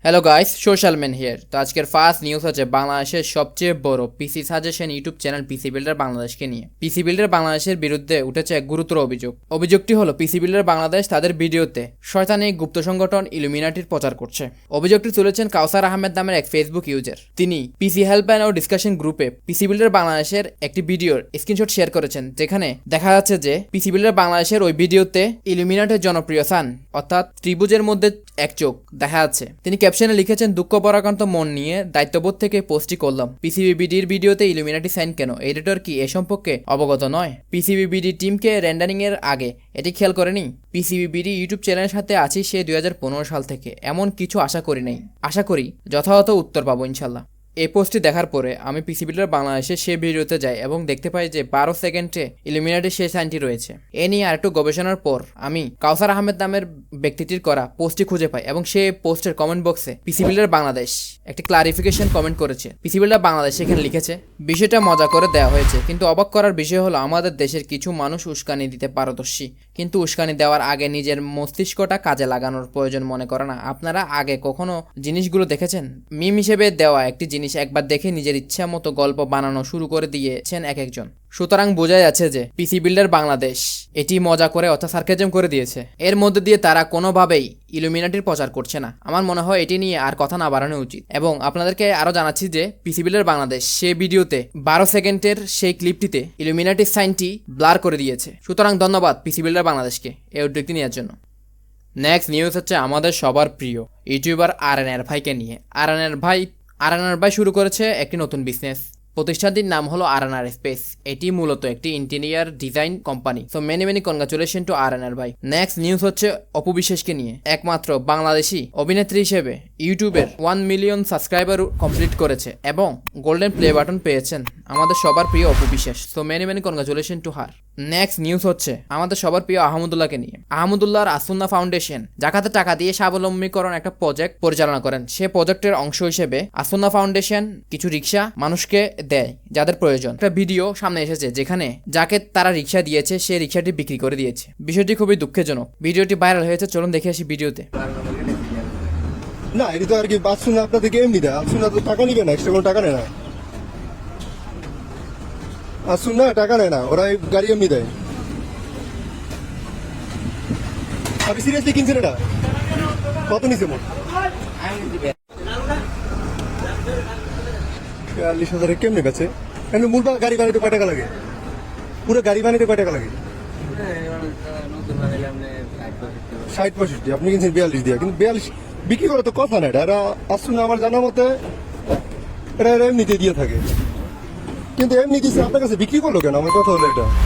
Hello guys, social man here. তো আজকের first news হচ্ছে বাংলাদেশের সবচেয়ে বড় PC suggestion YouTube channel PC builder বাংলাদেশকে নিয়ে। পিসি বিল্ডার বাংলাদেশের বিরুদ্ধে উঠেছে এক গুরুতর অভিযোগ। অভিযোগটি হলো পিসি বিল্ডার বাংলাদেশ তাদের ভিডিওতে শয়তানি গুপ্ত সংগঠন ইলুমিনাটির প্রচার করছে। অভিযোগটি তুলেছেন কাউসার আহমেদ নামের এক ফেসবুক ইউজার। তিনি পিসি হেল্পলাইন ও ডিসকাশন গ্রুপে পিসি বিল্ডার বাংলাদেশের একটি ভিডিওর স্ক্রিনশট শেয়ার করেছেন, যেখানে দেখা যাচ্ছে যে পিসি বিল্ডার বাংলাদেশের ওই ভিডিওতে ইলুমিনাটের জনপ্রিয় সান অর্থাৎ ত্রিভুজের মধ্যে এক চোখ দেখা যাচ্ছে। তিনি ক্যাপশনে লিখেছেন, দুঃখ পরাক্রান্ত মন নিয়ে দায়িত্ববোধ থেকে পোস্টটি করলাম। পিসিবিবিডির ভিডিওতে ইলুমিনাটি সাইন কেন, এডিটর কি এ সম্পর্কে অবগত নয়? পিসিবিবিডি টিমকে রেন্ডারিং এর আগে এটি খেয়াল করেনি? পিসিবিবিডি ইউটিউব চ্যানেলের সাথে আছি সে 2015 সাল থেকে, এমন কিছু আশা করি নাই। আশা করি যথাযথ উত্তর পাবো ইনশাল্লাহ। এই পোস্টটি দেখার পরে আমি পিসি বিল্ডার বাংলাদেশে সে ভিডিওতে যাই এবং দেখতে পাই যে 12 সেকেন্ডে ইলুমিনাটির সেই সাইনটি রয়েছে। এ নিয়ে আরেকটু গবেষণার পর আমি কাউসার আহমেদ নামের ব্যক্তিটির করা পোস্টটি খুঁজে পাই এবং সে পোস্টের কমেন্ট বক্সে পিসি বিল্ডার বাংলাদেশ একটি ক্লারিফিকেশন কমেন্ট করেছে। পিসি বিল্ডার বাংলাদেশ এখানে লিখেছে, বিষয়টা মজা করে দেওয়া হয়েছে, কিন্তু অবাক করার বিষয় হলো আমাদের দেশের কিছু মানুষ উস্কানি দিতে পারদর্শী, কিন্তু উস্কানি দেওয়ার আগে নিজের মস্তিষ্কটা কাজে লাগানোর প্রয়োজন মনে করে না। আপনারা আগে কখনো জিনিসগুলো দেখেছেন? মিম হিসেবে দেওয়া একটি জিনিস একবার দেখে নিজের ইচ্ছা মতো গল্প বানানো শুরু করে দিয়েছেন এক একজন। সুতরাং বোঝা যাচ্ছে যে পিসি বিল্ডার বাংলাদেশ এটি মজা করে অর্থাৎ সার্কাজম করে দিয়েছে। এর মধ্যে দিয়ে তারা কোনোভাবেই ইলুমিনাটির প্রচার করছে না। আমার মনে হয় এটি নিয়ে আর কথা না বাড়ানো উচিত। এবং আপনাদেরকে আরো জানাচ্ছি যে পিসি বিল্ডার বাংলাদেশ সে ভিডিওতে 12 সেকেন্ডের সেই ক্লিপটিতে ইলুমিনাটির সাইনটি ব্লার করে দিয়েছে। সুতরাং ধন্যবাদ পিসি বিল্ডার বাংলাদেশকে এই উদ্যোগটি নেওয়ার জন্য। নেক্সট নিউজ হচ্ছে আমাদের সবার প্রিয় ইউটিউবার আরএনআর ভাইকে নিয়ে। আরএনআর ভাই শুরু করেছে একটি নতুন বিজনেস। প্রতিষ্ঠানটির নাম হলো আরএনআর স্পেস। এটি মূলত একটি interior design company. So many congratulation to RNR ভাই। নেক্সট নিউজ হচ্ছে অপু বিশ্বাসকে নিয়ে। একমাত্র বাংলাদেশি অভিনেত্রী হিসেবে ইউটিউবের 1 মিলিয়ন সাবস্ক্রাইবার কমপ্লিট করেছে এবং গোল্ডেন প্লে বাটন পেয়েছেন আমাদের সবার প্রিয় Apu Biswas. So many congratulation to her. Next news হচ্ছে আমাদের সবার প্রিয় আহমদুল্লাহকে নিয়ে। আহমদুল্লাহর আসুন্না ফাউন্ডেশন জাকাতে টাকা দিয়ে স্বাবলম্বীকরণ একটা প্রজেক্ট পরিচালনা করেন। সে প্রজেক্টের অংশ হিসেবে আসুন্না ফাউন্ডেশন কিছু রিক্সা মানুষকে দেয় যাদের প্রয়োজন। একটা ভিডিও সামনে এসেছে যেখানে যাকে তারা রিক্সা দিয়েছে সে রিক্সাটি বিক্রি করে দিয়েছে। বিষয়টি খুবই দুঃখজনক। ভিডিওটি ভাইরাল হয়েছে, চলুন দেখে আসি ভিডিওতে। না, এটা তো আর কি বাসুন আপনাদেরকে এমনি দেয়। আসুন না তো টাকা নিবে না, এক্সট্রা কোনো টাকা নেয় না। আসুন না টাকা নেয় না, ওরা গাড়ি এমনি দেয়। আপনি সিরিয়াসলি কিনছেন এটা? কত নিছে মোট? 40,000 কেমনি বেছে? এমনি মূল গাড়ি বানাইতে কয় টাকা লাগে? পুরো গাড়ি বানাইতে কয় টাকা লাগে? 60-65। আপনি কিনছেন 42 দিয়ে, কিন্তু 42 বিক্রি করে তো কথা না। এটা আসুন না, আমার জানা মতে এটা এমনিতে দিয়ে থাকে। কিন্তু এমনি দিচ্ছে, আপনার কাছে বিক্রি করলো কেন? আমার কথা হলো এটা।